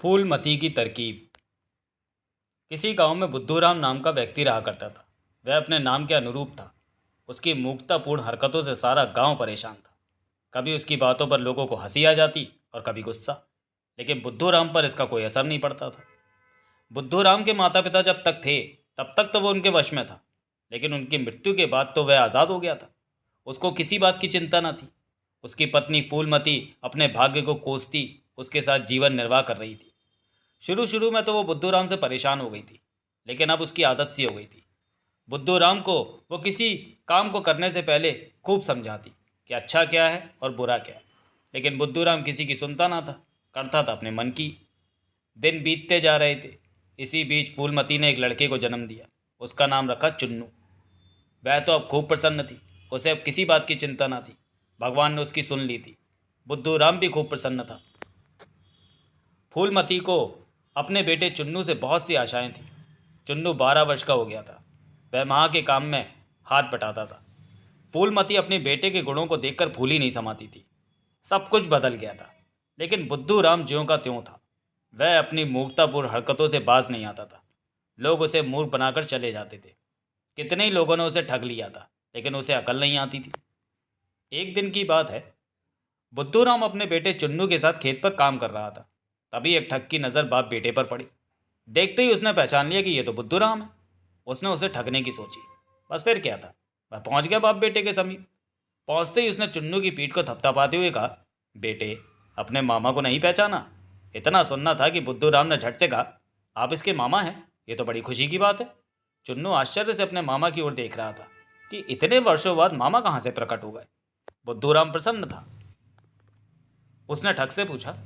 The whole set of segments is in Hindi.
फूलमती की तरकीब। किसी गांव में बुद्धूराम नाम का व्यक्ति रहा करता था। वह अपने नाम के अनुरूप था। उसकी मूर्खतापूर्ण हरकतों से सारा गांव परेशान था। कभी उसकी बातों पर लोगों को हंसी आ जाती और कभी गुस्सा, लेकिन बुद्धूराम पर इसका कोई असर नहीं पड़ता था। बुद्धूराम के माता पिता जब तक थे तब तक तो वो उनके वश में था, लेकिन उनकी मृत्यु के बाद तो वह आज़ाद हो गया था। उसको किसी बात की चिंता न थी। उसकी पत्नी फूलमती अपने भाग्य को कोसती उसके साथ जीवन निर्वाह कर रही थी। शुरू शुरू में तो वो बुद्धूराम से परेशान हो गई थी, लेकिन अब उसकी आदत सी हो गई थी। बुद्धूराम को वो किसी काम को करने से पहले खूब समझाती कि अच्छा क्या है और बुरा क्या है, लेकिन बुद्धूराम किसी की सुनता ना था, करता था अपने मन की। दिन बीतते जा रहे थे। इसी बीच फूलमती ने एक लड़के को जन्म दिया। उसका नाम रखा चुन्नू। वह तो अब खूब प्रसन्न थी। उसे अब किसी बात की चिंता ना थी। भगवान ने उसकी सुन ली थी। बुद्धूराम भी खूब प्रसन्न था। फूलमती को अपने बेटे चुन्नू से बहुत सी आशाएं थीं। चुन्नू 12 वर्ष का हो गया था। वह माँ के काम में हाथ बटाता था। फूलमती अपने बेटे के गुणों को देखकर फूल ही नहीं समाती थी। सब कुछ बदल गया था, लेकिन बुद्धूराम ज्यों का त्यों था। वह अपनी मूर्खतापूर्ण हरकतों से बाज नहीं आता था। लोग उसे मूर्ख बनाकर चले जाते थे। कितने ही लोगों ने उसे ठग लिया था, लेकिन उसे अकल नहीं आती थी। एक दिन की बात है। बुद्धूराम अपने बेटे चुन्नू के साथ खेत पर काम कर रहा था। तभी एक ठग की नज़र बाप बेटे पर पड़ी। देखते ही उसने पहचान लिया कि ये तो बुद्धूराम है। उसने उसे ठगने की सोची। बस फिर क्या था, वह पहुंच गया बाप बेटे के समीप। पहुंचते ही उसने चुन्नू की पीठ को थपथपाते हुए कहा, बेटे, अपने मामा को नहीं पहचाना? इतना सुनना था कि बुद्धूराम ने झट से कहा, आप इसके मामा हैं? ये तो बड़ी खुशी की बात है। चुन्नू आश्चर्य से अपने मामा की ओर देख रहा था कि इतने वर्षों बाद मामा कहाँ से प्रकट हो गए। बुद्धूराम प्रसन्न था। उसने ठग से पूछा,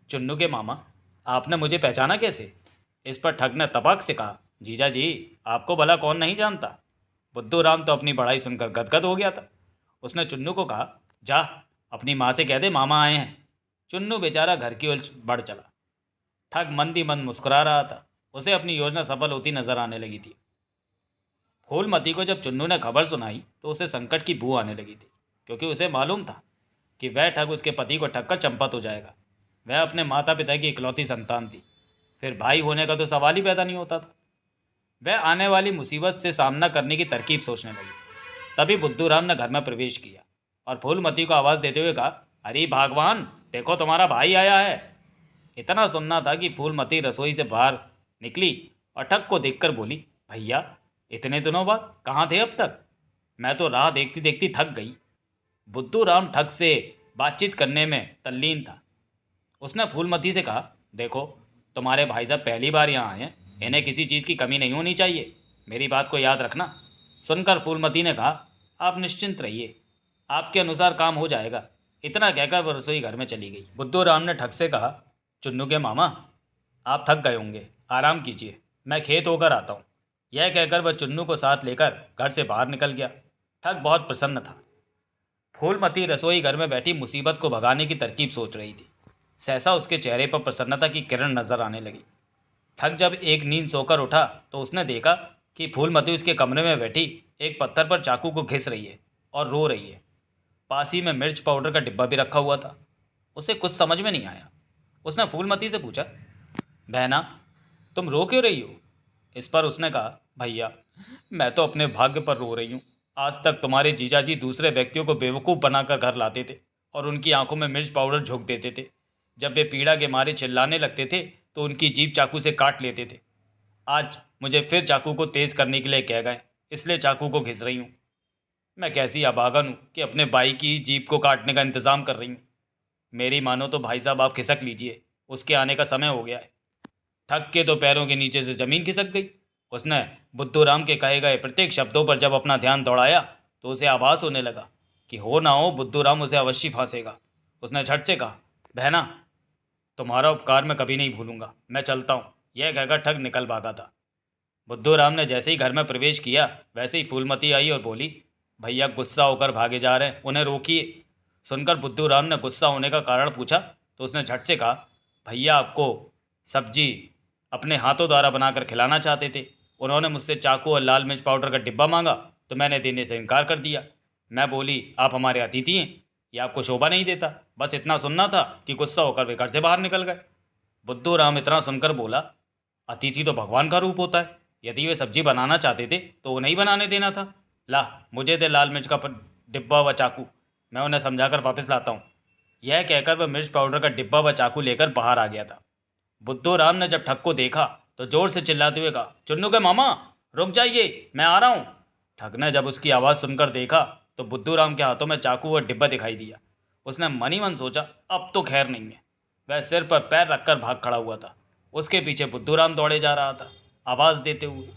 चुन्नू के मामा, आपने मुझे पहचाना कैसे? इस पर ठग ने तबाक से कहा, जीजा जी, आपको भला कौन नहीं जानता। बुद्धूराम तो अपनी बड़ाई सुनकर गदगद हो गया था। उसने चुन्नू को कहा, जा अपनी माँ से कह दे मामा आए हैं। चुन्नू बेचारा घर की ओर बढ़ चला। ठग मंद ही मंद मुस्कुरा रहा था। उसे अपनी योजना सफल होती नजर आने लगी थी। फूलमती को जब चुन्नू ने खबर सुनाई तो उसे संकट की बू आने लगी थी, क्योंकि उसे मालूम था कि वह ठग उसके पति को ठग कर चंपत हो जाएगा। वह अपने माता पिता की इकलौती संतान थी। फिर भाई होने का तो सवाल ही पैदा नहीं होता था। वह आने वाली मुसीबत से सामना करने की तरकीब सोचने लगी। तभी बुद्धूराम ने घर में प्रवेश किया और फूलमती को आवाज़ देते हुए कहा, अरे भगवान, देखो तुम्हारा भाई आया है। इतना सुनना था कि फूलमती रसोई से बाहर निकली और ठग को देखकर बोली, भैया, इतने दिनों बाद कहाँ थे अब तक? मैं तो राह देखती देखती थक गई। बुद्धूराम ठग से बातचीत करने में तल्लीन था। उसने फूलमती से कहा, देखो, तुम्हारे भाई साहब पहली बार यहाँ आए हैं। इन्हें किसी चीज़ की कमी नहीं होनी चाहिए। मेरी बात को याद रखना। सुनकर फूलमती ने कहा, आप निश्चिंत रहिए, आपके अनुसार काम हो जाएगा। इतना कहकर वह रसोई घर में चली गई। बुद्धूराम ने ठग से कहा, चुन्नू के मामा, आप थक गए होंगे, आराम कीजिए, मैं खेत होकर आता हूँ। यह कहकर वह चुन्नू को साथ लेकर घर से बाहर निकल गया। ठग बहुत प्रसन्न था। फूलमती रसोई घर में बैठी मुसीबत को भगाने की तरकीब सोच रही थी। सहसा उसके चेहरे पर प्रसन्नता की किरण नजर आने लगी। ठग जब एक नींद सोकर उठा तो उसने देखा कि फूलमती उसके कमरे में बैठी एक पत्थर पर चाकू को घिस रही है और रो रही है। पास ही में मिर्च पाउडर का डिब्बा भी रखा हुआ था। उसे कुछ समझ में नहीं आया। उसने फूलमती से पूछा, बहना, तुम रो क्यों रही हो? इस पर उसने कहा, भैया, मैं तो अपने भाग्य पर रो रही हूँ। आज तक तुम्हारे जीजाजी दूसरे व्यक्तियों को बेवकूफ़ बनाकर घर लाते थे और उनकी आंखों में मिर्च पाउडर झोंक देते थे। जब वे पीड़ा के मारे चिल्लाने लगते थे तो उनकी जीभ चाकू से काट लेते थे। आज मुझे फिर चाकू को तेज़ करने के लिए कह गए, इसलिए चाकू को घिस रही हूँ। मैं कैसी अभागन हूँ कि अपने भाई की जीभ को काटने का इंतज़ाम कर रही हूँ। मेरी मानो तो भाई साहब आप खिसक लीजिए, उसके आने का समय हो गया है। ठग के तो पैरों के नीचे से ज़मीन खिसक गई। उसने बुद्धूराम के कहे गए प्रत्येक शब्दों पर जब अपना ध्यान दौड़ाया तो उसे आभास होने लगा कि हो ना हो बुद्धूराम उसे अवश्य फांसेगा। उसने झट से कहा, बहना, तुम्हारा उपकार मैं कभी नहीं भूलूंगा, मैं चलता हूँ। यह कहकर ठग निकल भागा था। बुद्धूराम ने जैसे ही घर में प्रवेश किया वैसे ही फूलमती आई और बोली, भैया गुस्सा होकर भागे जा रहे हैं, उन्हें रोकिए। सुनकर बुद्धूराम ने गुस्सा होने का कारण पूछा तो उसने झट से कहा, भैया आपको सब्जी अपने हाथों द्वारा बनाकर खिलाना चाहते थे। उन्होंने मुझसे चाकू और लाल मिर्च पाउडर का डिब्बा मांगा तो मैंने देने से इनकार कर दिया। मैं बोली, आप हमारे अतिथि हैं, ये आपको शोभा नहीं देता। बस इतना सुनना था कि गुस्सा होकर वे घर से बाहर निकल गए। बुद्धू राम इतना सुनकर बोला, अतिथि तो भगवान का रूप होता है। यदि वे सब्जी बनाना चाहते थे तो उन्हें ही बनाने देना था। ला, मुझे दे लाल मिर्च का डिब्बा व चाकू, मैं उन्हें समझाकर वापस लाता हूँ। यह कहकर वह मिर्च पाउडर का डिब्बा व चाकू लेकर बाहर आ गया था। बुद्धू राम ने जब ठग को देखा तो जोर से चिल्लाते हुए कहा, चुन्नू के मामा, रुक जाइए, मैं आ रहा हूँ। ठग ने जब उसकी आवाज़ सुनकर देखा तो बुद्धू राम के हाथों में चाकू व डिब्बा दिखाई दिया। उसने मन ही मन सोचा, अब तो खैर नहीं है। वह सिर पर पैर रखकर भाग खड़ा हुआ था। उसके पीछे बुद्धू राम दौड़े जा रहा था, आवाज़ देते हुए,